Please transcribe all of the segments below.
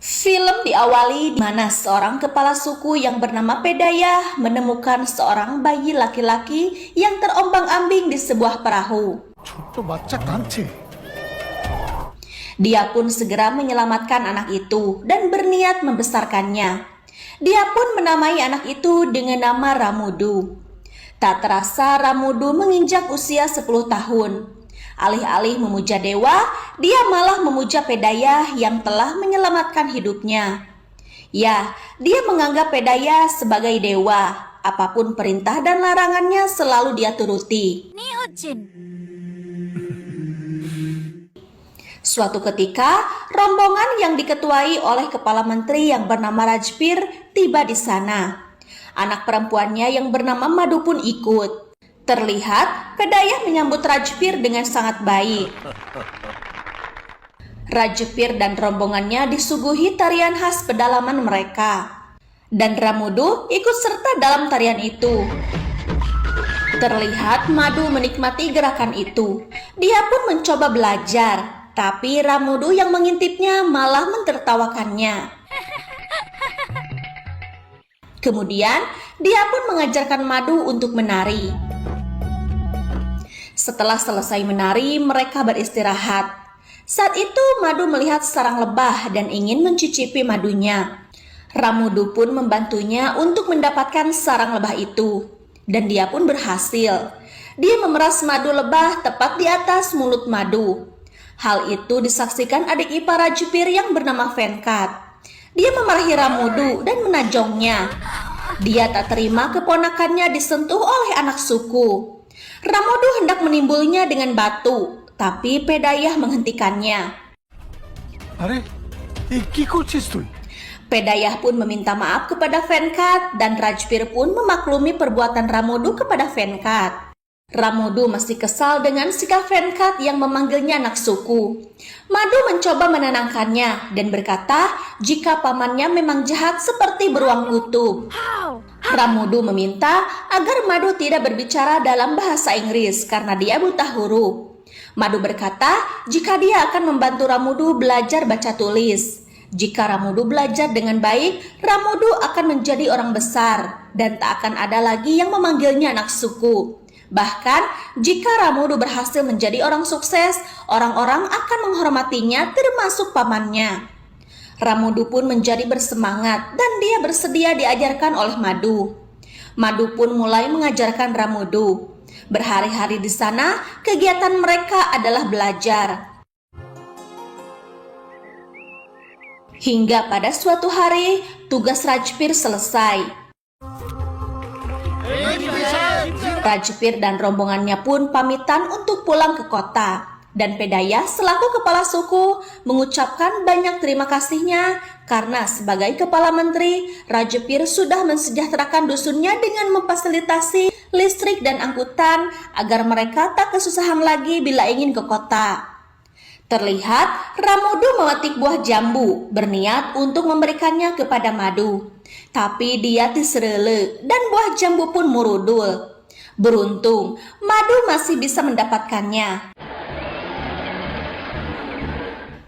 Film diawali di mana seorang kepala suku yang bernama Pedayah menemukan seorang bayi laki-laki yang terombang-ambing di sebuah perahu. Dia pun segera menyelamatkan anak itu dan berniat membesarkannya. Dia pun menamai anak itu dengan nama Ramudu. Tak terasa Ramudu menginjak usia 10 tahun. Alih-alih memuja dewa, dia malah memuja Pedayah yang telah menyelamatkan hidupnya. Ya, dia menganggap Pedayah sebagai dewa. Apapun perintah dan larangannya selalu dia turuti. Suatu ketika, rombongan yang diketuai oleh kepala menteri yang bernama Rajpir tiba di sana. Anak perempuannya yang bernama Madu pun ikut. Terlihat, Pedayah menyambut Rajpir dengan sangat baik. Rajpir dan rombongannya disuguhi tarian khas pedalaman mereka. Dan Ramudu ikut serta dalam tarian itu. Terlihat Madu menikmati gerakan itu. Dia pun mencoba belajar, tapi Ramudu yang mengintipnya malah mentertawakannya. Kemudian, dia pun mengajarkan Madu untuk menari. Setelah selesai menari, mereka beristirahat. Saat itu Madu melihat sarang lebah dan ingin mencicipi madunya. Ramudu pun membantunya untuk mendapatkan sarang lebah itu. Dan dia pun berhasil. Dia memeras madu lebah tepat di atas mulut Madu. Hal itu disaksikan adik ipar Rajpir yang bernama Venkat. Dia memarahi Ramudu dan menajongnya. Dia tak terima keponakannya disentuh oleh anak suku. Ramudu hendak menimbulnya dengan batu, tapi Pedayah menghentikannya. Pedayah pun meminta maaf kepada Venkat dan Rajpir pun memaklumi perbuatan Ramudu kepada Venkat. Ramudu masih kesal dengan sikap Venkat yang memanggilnya anak suku. Madu mencoba menenangkannya dan berkata jika pamannya memang jahat seperti beruang kutub. Ramudu meminta agar Madu tidak berbicara dalam bahasa Inggris karena dia buta huruf. Madu berkata jika dia akan membantu Ramudu belajar baca tulis. Jika Ramudu belajar dengan baik, Ramudu akan menjadi orang besar dan tak akan ada lagi yang memanggilnya anak suku. Bahkan jika Ramudu berhasil menjadi orang sukses, orang-orang akan menghormatinya termasuk pamannya. Ramudu pun menjadi bersemangat dan dia bersedia diajarkan oleh Madu. Madu pun mulai mengajarkan Ramudu. Berhari-hari di sana, kegiatan mereka adalah belajar. Hingga pada suatu hari, tugas Rajpir selesai. Rajpir dan rombongannya pun pamitan untuk pulang ke kota. Dan Pedayah selaku kepala suku mengucapkan banyak terima kasihnya karena sebagai kepala menteri, Rajpir sudah mensejahterakan dusunnya dengan memfasilitasi listrik dan angkutan agar mereka tak kesusahan lagi bila ingin ke kota. Terlihat Ramudu memetik buah jambu berniat untuk memberikannya kepada Madu. Tapi dia tiserele dan buah jambu pun murudul. Beruntung, Madu masih bisa mendapatkannya.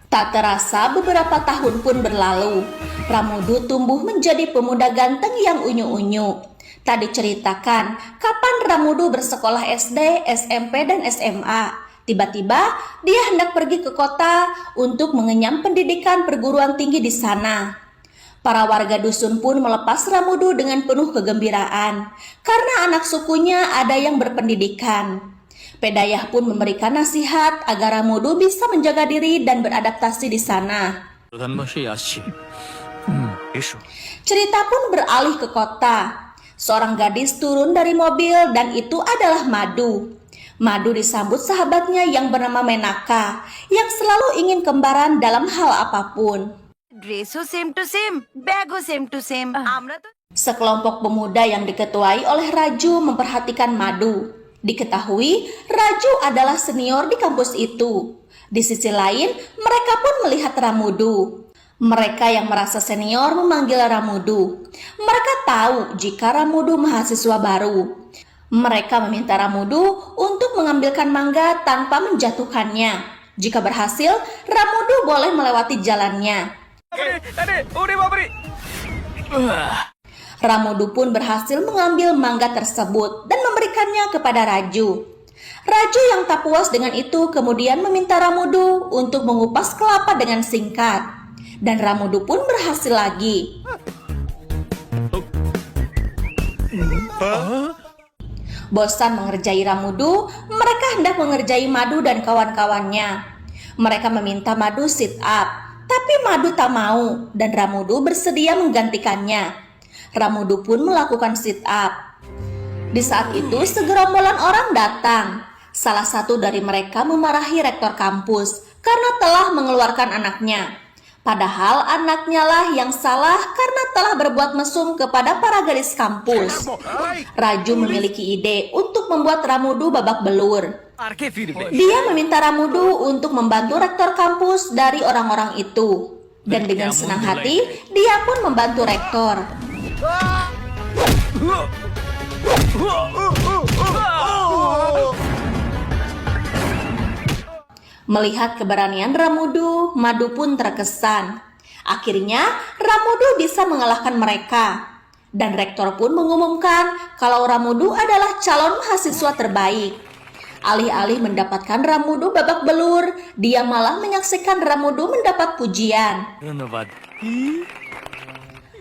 Tak terasa beberapa tahun pun berlalu. Ramudu tumbuh menjadi pemuda ganteng yang unyu-unyu. Tak diceritakan kapan Ramudu bersekolah SD, SMP, dan SMA. Tiba-tiba dia hendak pergi ke kota untuk mengenyam pendidikan perguruan tinggi di sana. Para warga dusun pun melepas Ramudu dengan penuh kegembiraan karena anak sukunya ada yang berpendidikan. Pedayah pun memberikan nasihat agar Ramudu bisa menjaga diri dan beradaptasi di sana. Cerita pun beralih ke kota. Seorang gadis turun dari mobil dan itu adalah Madu. Madu disambut sahabatnya yang bernama Menaka yang selalu ingin kembaran dalam hal apapun. Sekelompok pemuda yang diketuai oleh Raju memperhatikan Madu. Diketahui Raju adalah senior di kampus itu. Di sisi lain, mereka pun melihat Ramudu. Mereka yang merasa senior memanggil Ramudu. Mereka tahu jika Ramudu mahasiswa baru. Mereka meminta Ramudu untuk mengambilkan mangga tanpa menjatuhkannya. Jika berhasil, Ramudu boleh melewati jalannya. Ramudu pun berhasil mengambil mangga tersebut dan memberikannya kepada Raju. Raju yang tak puas dengan itu kemudian meminta Ramudu untuk mengupas kelapa dengan singkat. Dan Ramudu pun berhasil lagi. Bosan mengerjai Ramudu, mereka hendak mengerjai Madu dan kawan-kawannya. Mereka meminta Madu sit up, tapi Madu tak mau dan Ramudu bersedia menggantikannya. Ramudu pun melakukan sit up. Di saat itu segerombolan orang datang. Salah satu dari mereka memarahi rektor kampus karena telah mengeluarkan anaknya. Padahal anaknya lah yang salah karena telah berbuat mesum kepada para gadis kampus. Raju memiliki ide untuk membuat Ramudu babak belur. Dia meminta Ramudu untuk membantu rektor kampus dari orang-orang itu. Dan dengan senang hati, dia pun membantu rektor. Melihat keberanian Ramudu, Madu pun terkesan. Akhirnya, Ramudu bisa mengalahkan mereka. Dan rektor pun mengumumkan kalau Ramudu adalah calon mahasiswa terbaik. Alih-alih mendapatkan Ramudu babak belur, dia malah menyaksikan Ramudu mendapat pujian.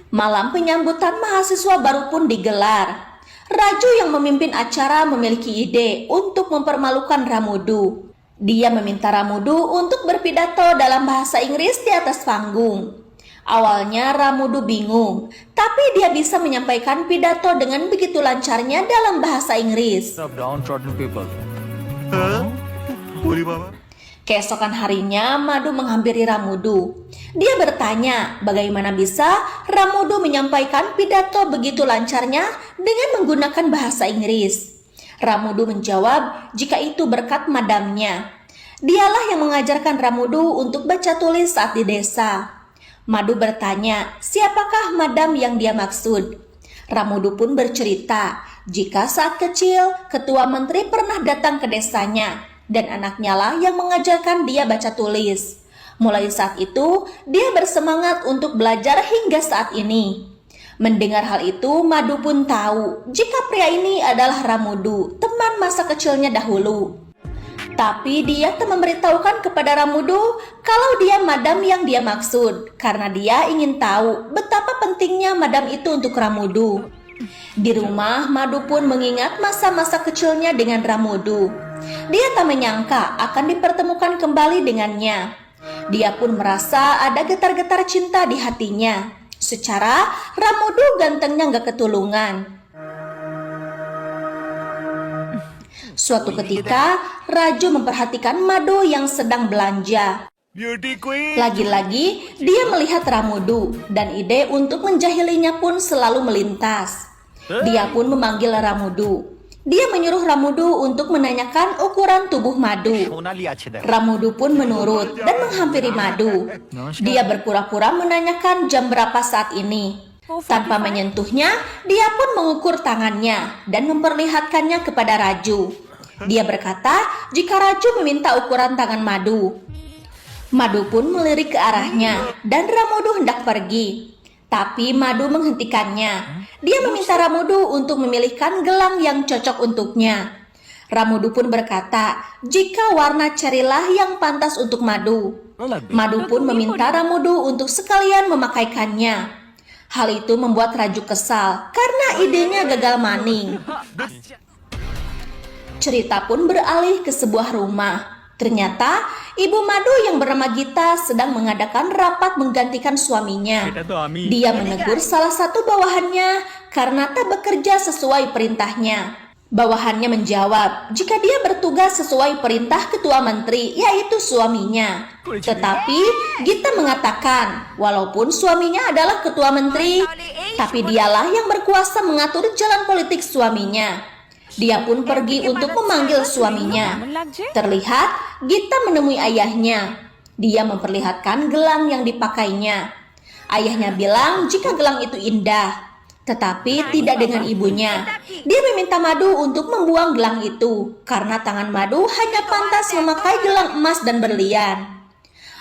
Malam penyambutan mahasiswa baru pun digelar. Raju yang memimpin acara memiliki ide untuk mempermalukan Ramudu. Dia meminta Ramudu untuk berpidato dalam bahasa Inggris di atas panggung. Awalnya Ramudu bingung, tapi dia bisa menyampaikan pidato dengan begitu lancarnya dalam bahasa Inggris. Keesokan harinya, Madu menghampiri Ramudu. Dia bertanya bagaimana bisa Ramudu menyampaikan pidato begitu lancarnya dengan menggunakan bahasa Inggris. Ramudu menjawab jika itu berkat madamnya. Dialah yang mengajarkan Ramudu untuk baca tulis saat di desa. Madu bertanya siapakah madam yang dia maksud. Ramudu pun bercerita jika saat kecil ketua menteri pernah datang ke desanya. Dan anaknya lah yang mengajarkan dia baca tulis. Mulai saat itu, dia bersemangat untuk belajar hingga saat ini. Mendengar hal itu, Madu pun tahu jika pria ini adalah Ramudu, teman masa kecilnya dahulu. Tapi dia tak memberitahukan kepada Ramudu kalau dia madam yang dia maksud, karena dia ingin tahu betapa pentingnya madam itu untuk Ramudu. Di rumah, Madu pun mengingat masa-masa kecilnya dengan Ramudu. Dia tak menyangka akan dipertemukan kembali dengannya. Dia pun merasa ada getar-getar cinta di hatinya. Secara Ramudu gantengnya gak ketulungan. Suatu ketika, Raju memperhatikan Madu yang sedang belanja. Lagi-lagi, dia melihat Ramudu dan ide untuk menjahilinya pun selalu melintas. Dia pun memanggil Ramudu. Dia menyuruh Ramudu untuk menanyakan ukuran tubuh Madu. Ramudu pun menurut dan menghampiri Madu. Dia berpura-pura menanyakan jam berapa saat ini. Tanpa menyentuhnya, dia pun mengukur tangannya dan memperlihatkannya kepada Raju. Dia berkata jika Raju meminta ukuran tangan Madu. Madu pun melirik ke arahnya dan Ramudu hendak pergi. Tapi Madu menghentikannya. Dia meminta Ramudu untuk memilihkan gelang yang cocok untuknya. Ramudu pun berkata, jika warna cerilah yang pantas untuk Madu. Madu pun meminta Ramudu untuk sekalian memakaikannya. Hal itu membuat Raju kesal karena idenya gagal maning. Cerita pun beralih ke sebuah rumah. Ternyata ibu Madu yang bernama Gita sedang mengadakan rapat menggantikan suaminya. Dia menegur salah satu bawahannya karena tak bekerja sesuai perintahnya. Bawahannya menjawab jika dia bertugas sesuai perintah ketua menteri, yaitu suaminya. Tetapi Gita mengatakan walaupun suaminya adalah ketua menteri, tapi dialah yang berkuasa mengatur jalan politik suaminya. Dia pun pergi untuk memanggil suaminya. Terlihat Gita menemui ayahnya. Dia memperlihatkan gelang yang dipakainya. Ayahnya bilang jika gelang itu indah, tetapi tidak dengan ibunya. Dia meminta Madu untuk membuang gelang itu karena tangan Madu hanya pantas memakai gelang emas dan berlian.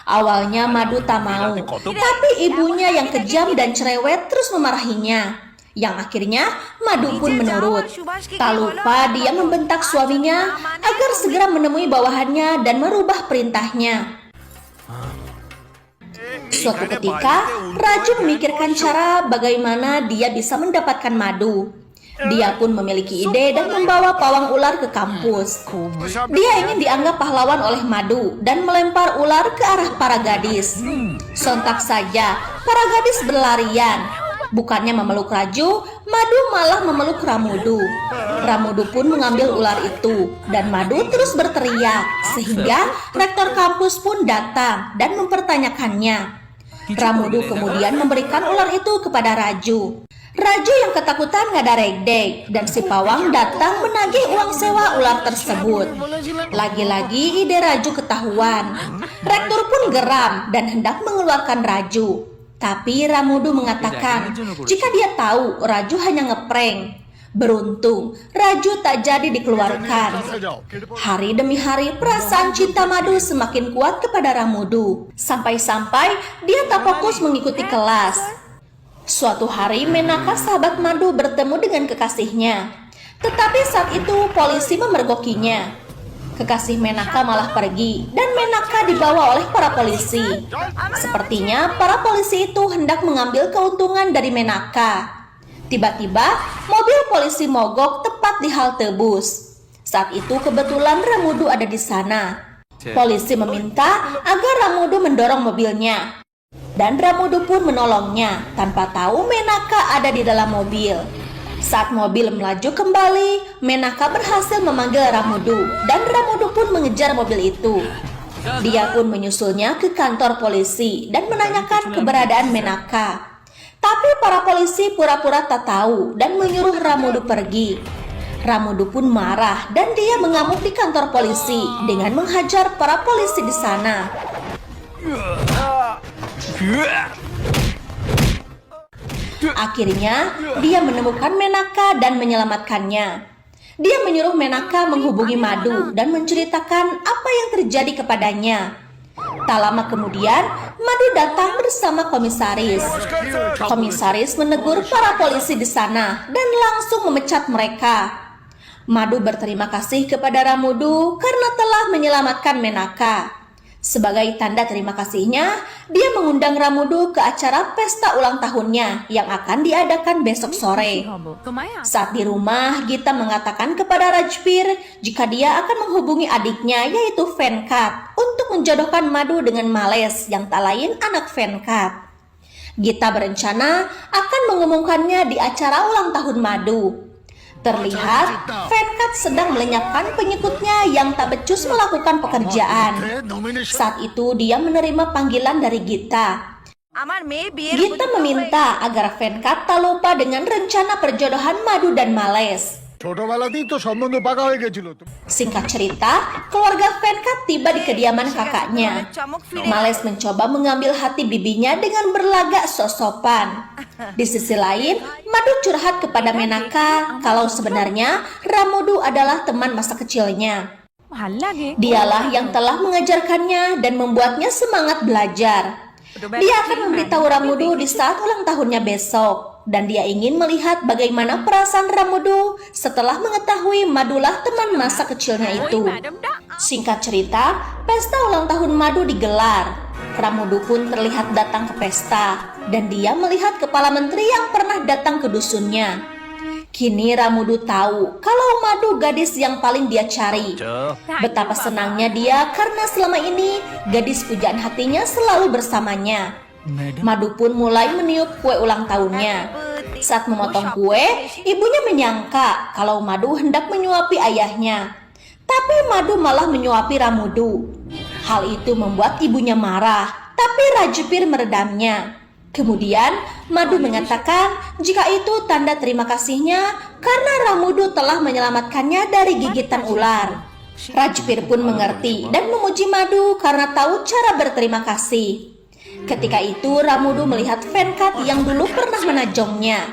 Awalnya Madu tak mau, tapi ibunya yang kejam dan cerewet terus memarahinya. Yang akhirnya Madu pun menurut. Tak lupa dia membentak suaminya agar segera menemui bawahannya dan merubah perintahnya. Suatu ketika, Raju memikirkan cara bagaimana dia bisa mendapatkan madu. Dia pun memiliki ide dan membawa pawang ular ke kampus. Dia ingin dianggap pahlawan oleh Madu dan melempar ular ke arah para gadis. Sontak saja, para gadis berlarian. Bukannya memeluk Raju, Madu malah memeluk Ramudu. Ramudu pun mengambil ular itu, dan Madu terus berteriak, sehingga rektor kampus pun datang dan mempertanyakannya. Ramudu kemudian memberikan ular itu kepada Raju. Raju yang ketakutan ngadarek-dek, dan si pawang datang menagih uang sewa ular tersebut. Lagi-lagi ide Raju ketahuan. Rektor pun geram dan hendak mengeluarkan Raju. Tapi Ramudu mengatakan jika dia tahu Raju hanya ngeprank. Beruntung Raju tak jadi dikeluarkan. Hari demi hari perasaan cinta Madu semakin kuat kepada Ramudu. Sampai-sampai dia tak fokus mengikuti kelas. Suatu hari Menaka sahabat Madu bertemu dengan kekasihnya. Tetapi saat itu polisi memergokinya. Kekasih Menaka malah pergi dan Menaka dibawa oleh para polisi. Sepertinya para polisi itu hendak mengambil keuntungan dari Menaka. Tiba-tiba mobil polisi mogok tepat di halte bus. Saat itu kebetulan Ramudu ada di sana. Polisi meminta agar Ramudu mendorong mobilnya. Dan Ramudu pun menolongnya tanpa tahu Menaka ada di dalam mobil. Saat mobil melaju kembali, Menaka berhasil memanggil Ramudu dan Ramudu pun mengejar mobil itu. Dia pun menyusulnya ke kantor polisi dan menanyakan keberadaan Menaka. Tapi para polisi pura-pura tak tahu dan menyuruh Ramudu pergi. Ramudu pun marah dan dia mengamuk di kantor polisi dengan menghajar para polisi di sana. Akhirnya, dia menemukan Menaka dan menyelamatkannya. Dia menyuruh Menaka menghubungi Madu dan menceritakan apa yang terjadi kepadanya. Tak lama kemudian, Madu datang bersama komisaris. Komisaris menegur para polisi di sana dan langsung memecat mereka. Madu berterima kasih kepada Ramudu karena telah menyelamatkan Menaka. Sebagai tanda terima kasihnya, dia mengundang Ramudu ke acara pesta ulang tahunnya yang akan diadakan besok sore. Saat di rumah, Gita mengatakan kepada Rajbir jika dia akan menghubungi adiknya yaitu Venkat untuk menjodohkan Madu dengan Males yang tak lain anak Venkat. Gita berencana akan mengumumkannya di acara ulang tahun Madu. Terlihat Venkat sedang melenyapkan pengikutnya yang tak becus melakukan pekerjaan. Saat itu dia menerima panggilan dari Gita. Gita meminta agar Venkat tak lupa dengan rencana perjodohan Madu dan Males. Singkat cerita, keluarga Venkat tiba di kediaman kakaknya. Males mencoba mengambil hati bibinya dengan berlagak sosopan. Di sisi lain, Madu curhat kepada Menaka kalau sebenarnya Ramudu adalah teman masa kecilnya. Dialah yang telah mengajarkannya dan membuatnya semangat belajar. Dia akan memberitahu Ramudu di saat ulang tahunnya besok. Dan dia ingin melihat bagaimana perasaan Ramudu setelah mengetahui Madulah teman masa kecilnya itu. Singkat cerita, pesta ulang tahun Madu digelar. Ramudu pun terlihat datang ke pesta, dan dia melihat kepala menteri yang pernah datang ke dusunnya. Kini Ramudu tahu kalau Madu gadis yang paling dia cari. Betapa senangnya dia karena selama ini gadis pujaan hatinya selalu bersamanya. Madu pun mulai meniup kue ulang tahunnya. Saat memotong kue, ibunya menyangka kalau Madu hendak menyuapi ayahnya. Tapi Madu malah menyuapi Ramudu. Hal itu membuat ibunya marah, tapi Rajbir meredamnya. Kemudian Madu mengatakan jika itu tanda terima kasihnya karena Ramudu telah menyelamatkannya dari gigitan ular. Rajbir pun mengerti dan memuji Madu karena tahu cara berterima kasih. Ketika itu Ramudu melihat Venkat yang dulu pernah menajongnya.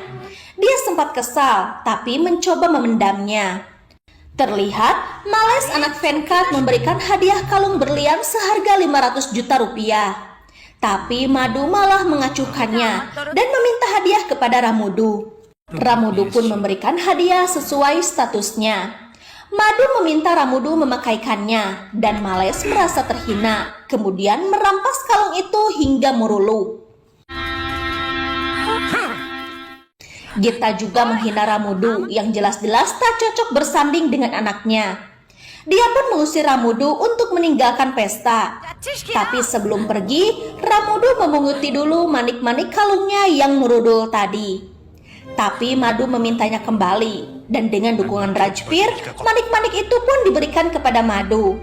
Dia sempat kesal tapi mencoba memendamnya. Terlihat, Males anak Venkat memberikan hadiah kalung berlian seharga 500 juta rupiah. Tapi Madu malah mengacuhkannya dan meminta hadiah kepada Ramudu. Ramudu pun memberikan hadiah sesuai statusnya. Madu meminta Ramudu memakaikannya dan Males merasa terhina, kemudian merampas kalung itu hingga merulu. Gita juga menghina Ramudu yang jelas-jelas tak cocok bersanding dengan anaknya. Dia pun mengusir Ramudu untuk meninggalkan pesta. Tapi sebelum pergi, Ramudu memunguti dulu manik-manik kalungnya yang merudul tadi. Tapi Madu memintanya kembali, dan dengan dukungan Rajbir, manik-manik itu pun diberikan kepada Madu.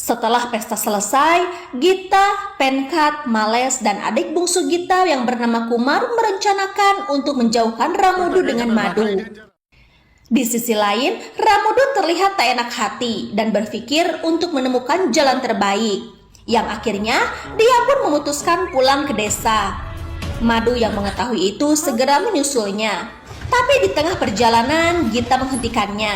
Setelah pesta selesai, Gita, Venkat, Males, dan adik bungsu Gita yang bernama Kumar merencanakan untuk menjauhkan Ramudu dengan Madu. Di sisi lain, Ramudu terlihat tak enak hati dan berpikir untuk menemukan jalan terbaik, yang akhirnya dia pun memutuskan pulang ke desa. Madu yang mengetahui itu segera menyusulnya, tapi di tengah perjalanan Gita menghentikannya.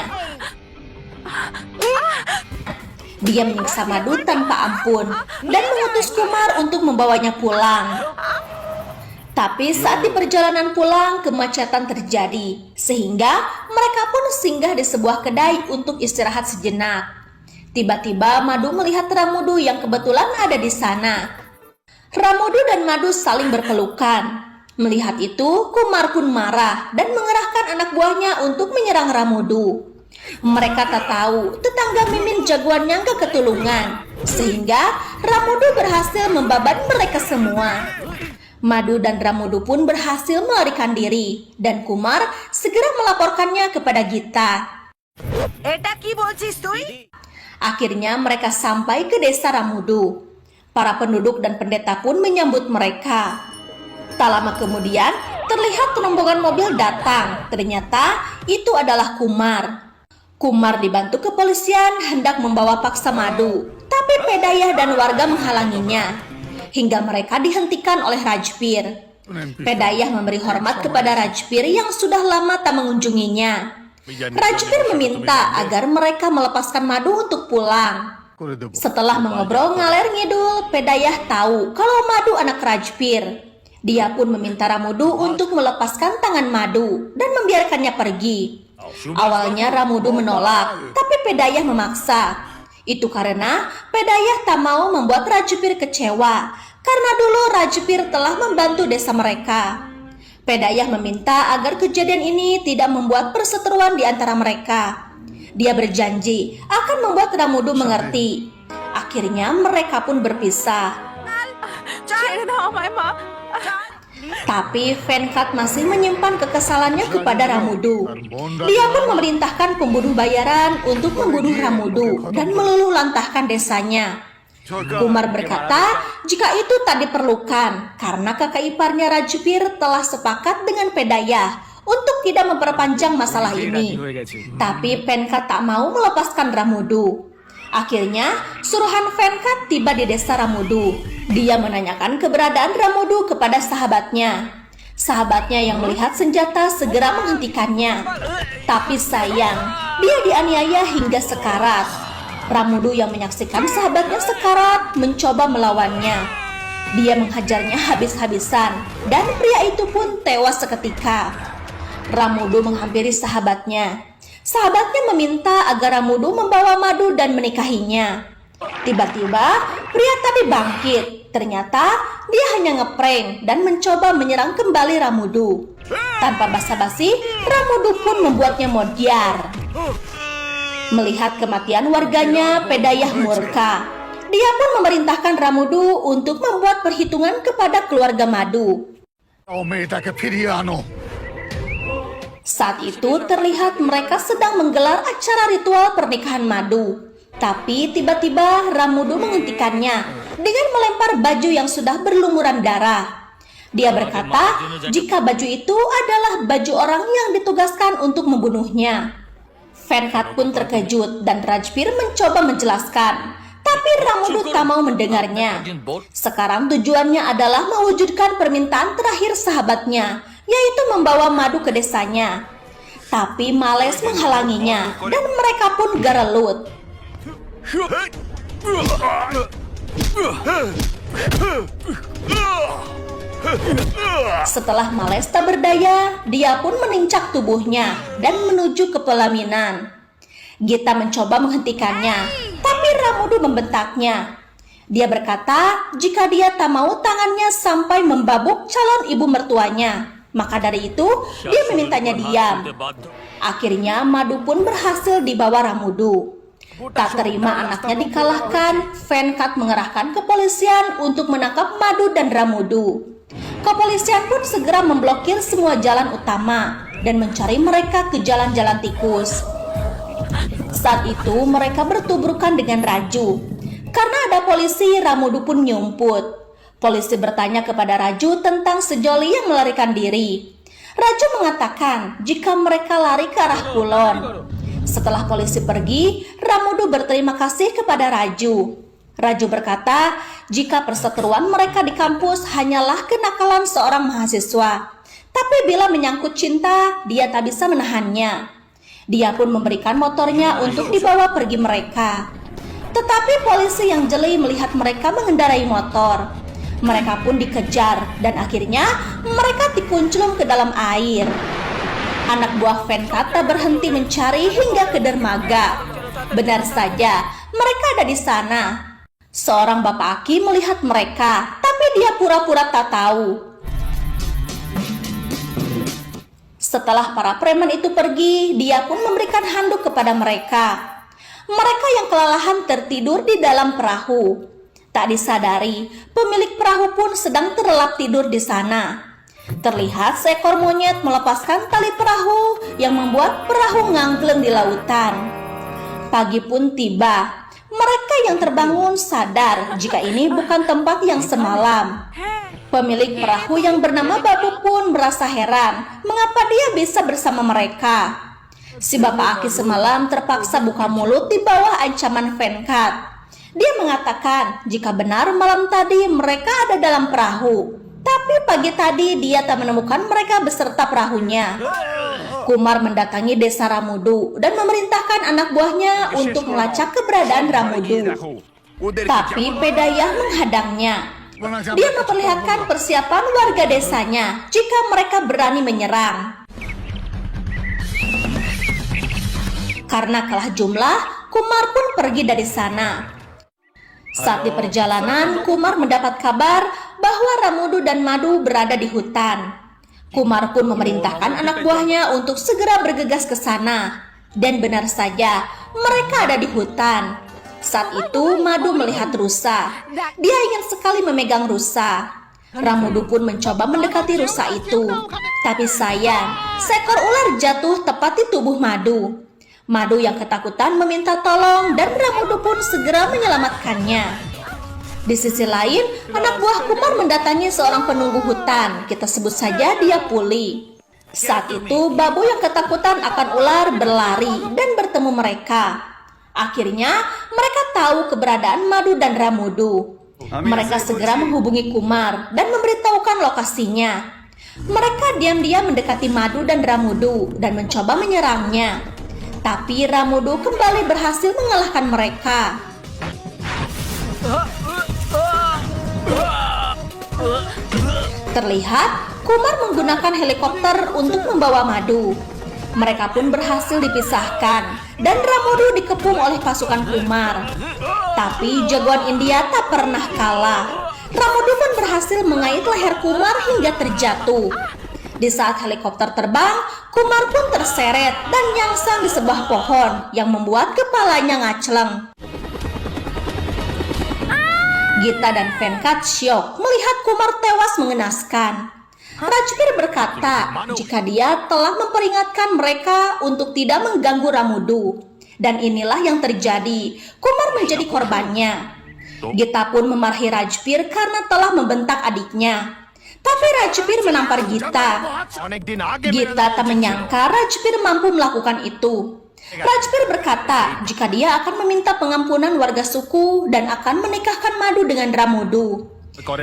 Dia menyiksa Madu tanpa ampun dan mengutus Kumar untuk membawanya pulang. Tapi saat di perjalanan pulang, kemacetan terjadi, sehingga mereka pun singgah di sebuah kedai untuk istirahat sejenak. Tiba-tiba Madu melihat Ramudu yang kebetulan ada di sana. Ramudu dan Madu saling berpelukan. Melihat itu, Kumar pun marah dan mengerahkan anak buahnya untuk menyerang Ramudu. Mereka tak tahu tetangga Mimin jagoannya gak ketulungan, sehingga Ramudu berhasil membabat mereka semua. Madu dan Ramudu pun berhasil melarikan diri, dan Kumar segera melaporkannya kepada Gita. Akhirnya mereka sampai ke desa Ramudu. Para penduduk dan pendeta pun menyambut mereka. Tak lama kemudian, terlihat rombongan mobil datang. Ternyata itu adalah Kumar. Kumar dibantu kepolisian hendak membawa paksa Madu, tapi Pedayah dan warga menghalanginya, hingga mereka dihentikan oleh Rajbir. Pedayah memberi hormat kepada Rajbir yang sudah lama tak mengunjunginya. Rajbir meminta agar mereka melepaskan Madu untuk pulang. Setelah mengobrol ngaler ngidul, Pedayah tahu kalau Madu anak Rajbir. Dia pun meminta Ramudu untuk melepaskan tangan Madu dan membiarkannya pergi. Awalnya Ramudu menolak, tapi Pedayah memaksa. Itu karena Pedayah tak mau membuat Rajbir kecewa, karena dulu Rajbir telah membantu desa mereka. Pedayah meminta agar kejadian ini tidak membuat perseteruan di antara mereka. Dia berjanji akan membuat Ramudu mengerti. Akhirnya mereka pun berpisah. Tapi Venkat masih menyimpan kekesalannya kepada Ramudu. Dia pun memerintahkan pembunuh bayaran untuk membunuh Ramudu dan meluluh lantahkan desanya. Kumar berkata jika itu tak diperlukan karena kakak iparnya Rajbir telah sepakat dengan Pedayah untuk tidak memperpanjang masalah ini. Tapi Venkat tak mau melepaskan Ramudu. Akhirnya, suruhan Venkat tiba di desa Ramudu. Dia menanyakan keberadaan Ramudu kepada sahabatnya. Sahabatnya yang melihat senjata segera menghentikannya. Tapi sayang, dia dianiaya hingga sekarat. Ramudu yang menyaksikan sahabatnya sekarat mencoba melawannya. Dia menghajarnya habis-habisan dan pria itu pun tewas seketika. Ramudu menghampiri sahabatnya. Sahabatnya meminta agar Ramudu membawa Madu dan menikahinya. Tiba-tiba pria tadi bangkit. Ternyata dia hanya ngeprank dan mencoba menyerang kembali Ramudu. Tanpa basa-basi, Ramudu pun membuatnya modiar. Melihat kematian warganya, Pedayah murka. Dia pun memerintahkan Ramudu untuk membuat perhitungan kepada keluarga Madu. Saat itu terlihat mereka sedang menggelar acara ritual pernikahan Madu. Tapi tiba-tiba Ramudu menghentikannya dengan melempar baju yang sudah berlumuran darah. Dia berkata jika baju itu adalah baju orang yang ditugaskan untuk membunuhnya. Venkat pun terkejut dan Rajbir mencoba menjelaskan. Tapi Ramudu tak mau mendengarnya. Sekarang tujuannya adalah mewujudkan permintaan terakhir sahabatnya yaitu membawa madu ke desanya. Tapi Males menghalanginya dan mereka pun gerelut. Setelah Males tak berdaya, dia pun menincak tubuhnya dan menuju ke pelaminan. Gita mencoba menghentikannya, tapi Ramudu membentaknya. Dia berkata jika dia tak mau tangannya sampai membabuk calon ibu mertuanya, maka dari itu dia memintanya diam. Akhirnya Madu pun berhasil dibawa Ramudu. Tak terima anaknya dikalahkan, Venkat mengerahkan kepolisian untuk menangkap Madu dan Ramudu. Kepolisian pun segera memblokir semua jalan utama dan mencari mereka ke jalan-jalan tikus. Saat itu mereka bertubrukan dengan Raju. Karena ada polisi, Ramudu pun nyumput. Polisi bertanya kepada Raju tentang sejoli yang melarikan diri. Raju mengatakan jika mereka lari ke arah kulon. Setelah polisi pergi, Ramudu berterima kasih kepada Raju. Raju berkata jika perseteruan mereka di kampus hanyalah kenakalan seorang mahasiswa. Tapi bila menyangkut cinta, dia tak bisa menahannya. Dia pun memberikan motornya untuk dibawa pergi mereka. Tetapi polisi yang jeli melihat mereka mengendarai motor. Mereka pun dikejar dan akhirnya mereka dikunclung ke dalam air. Anak buah Venkat tak berhenti mencari hingga ke dermaga. Benar saja, mereka ada di sana. Seorang bapak aki melihat mereka, tapi dia pura-pura tak tahu. Setelah para preman itu pergi, dia pun memberikan handuk kepada mereka. Mereka yang kelelahan tertidur di dalam perahu. Tak disadari, pemilik perahu pun sedang terlelap tidur di sana. Terlihat seekor monyet melepaskan tali perahu yang membuat perahu ngangkleng di lautan. Pagi pun tiba. Mereka yang terbangun sadar jika ini bukan tempat yang semalam. Pemilik perahu yang bernama Babu pun merasa heran mengapa dia bisa bersama mereka. Si bapak aki semalam terpaksa buka mulut di bawah ancaman Venkat. Dia mengatakan jika benar malam tadi mereka ada dalam perahu, tapi pagi tadi dia tak menemukan mereka beserta perahunya. Kumar mendatangi desa Ramudu dan memerintahkan anak buahnya untuk melacak keberadaan Ramudu. Tapi Pedayah menghadangnya. Dia memperlihatkan persiapan warga desanya jika mereka berani menyerang. Karena kalah jumlah, Kumar pun pergi dari sana. Saat di perjalanan, Kumar mendapat kabar bahwa Ramudu dan Madu berada di hutan. Kumar pun memerintahkan anak buahnya untuk segera bergegas ke sana. Dan benar saja, mereka ada di hutan. Saat itu Madu melihat rusa. Dia ingin sekali memegang rusa. Ramudu pun mencoba mendekati rusa itu. Tapi sayang, seekor ular jatuh tepat di tubuh Madu. Madu yang ketakutan meminta tolong dan Ramudu pun segera menyelamatkannya. Di sisi lain, anak buah Kumar mendatangi seorang penunggu hutan. Kita sebut saja dia Puli. Saat itu Babu yang ketakutan akan ular berlari dan bertemu mereka. Akhirnya mereka tahu keberadaan Madu dan Ramudu. Mereka segera menghubungi Kumar dan memberitahukan lokasinya. Mereka diam-diam mendekati Madu dan Ramudu dan mencoba menyerangnya. Tapi Ramudu kembali berhasil mengalahkan mereka. Terlihat Kumar menggunakan helikopter untuk membawa Madu. Mereka pun berhasil dipisahkan dan Ramudu dikepung oleh pasukan Kumar. Tapi jagoan India tak pernah kalah. Ramudu pun berhasil mengait leher Kumar hingga terjatuh. Di saat helikopter terbang, Kumar pun terseret dan nyangsang di sebuah pohon yang membuat kepalanya ngacleng. Gita dan Venkat syok melihat Kumar tewas mengenaskan. Rajbir berkata jika dia telah memperingatkan mereka untuk tidak mengganggu Ramudu. Dan inilah yang terjadi, Kumar menjadi korbannya. Gita pun memarahi Rajbir karena telah membentak adiknya. Tapi Rajbir menampar Gita. Gita tak menyangka Rajbir mampu melakukan itu. Rajbir berkata jika dia akan meminta pengampunan warga suku dan akan menikahkan Madu dengan Ramudu.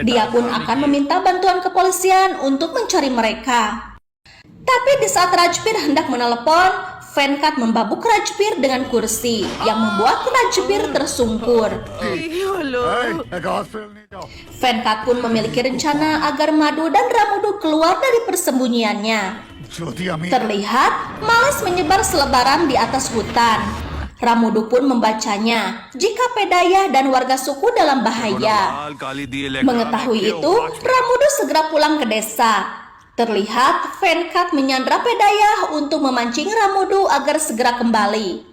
Dia pun akan meminta bantuan kepolisian untuk mencari mereka. Tapi di saat Rajbir hendak menelepon, Venkat membabuk Rajbir dengan kursi yang membuat Rajbir tersungkur. Venkat pun memiliki rencana agar Madu dan Ramudu keluar dari persembunyiannya. Terlihat Males menyebar selebaran di atas hutan. Ramudu pun membacanya jika Pedaya dan warga suku dalam bahaya. Mengetahui itu, Ramudu segera pulang ke desa. Terlihat Venkat menyandra Pedaya untuk memancing Ramudu agar segera kembali.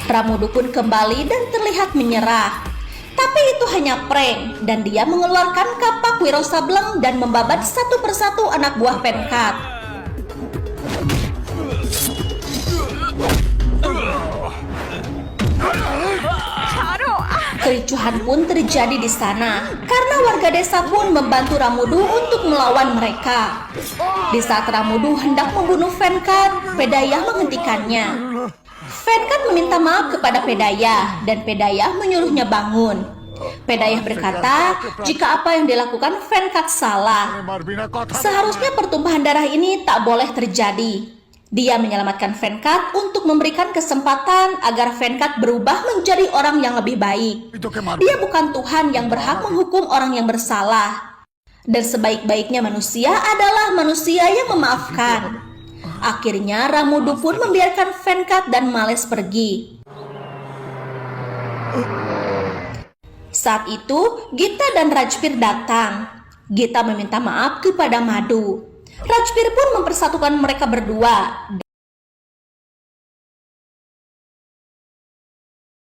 Ramudu pun kembali dan terlihat menyerah. Tapi itu hanya prank dan dia mengeluarkan kapak Wiro Sableng dan membabat satu persatu anak buah Venkat. Kericuhan pun terjadi di sana karena warga desa pun membantu Ramudu untuk melawan mereka. Di saat Ramudu hendak membunuh Venkat, Pedaya menghentikannya. Venkat meminta maaf kepada Pedaya dan Pedaya menyuruhnya bangun. Pedaya berkata jika apa yang dilakukan Venkat salah. Seharusnya pertumpahan darah ini tak boleh terjadi. Dia menyelamatkan Venkat untuk memberikan kesempatan agar Venkat berubah menjadi orang yang lebih baik. Dia bukan Tuhan yang berhak menghukum orang yang bersalah. Dan sebaik-baiknya manusia adalah manusia yang memaafkan. Akhirnya Ramudu pun membiarkan Venkat dan Males pergi. Saat itu Gita dan Rajbir datang. Gita meminta maaf kepada Madu. Rajbir pun mempersatukan mereka berdua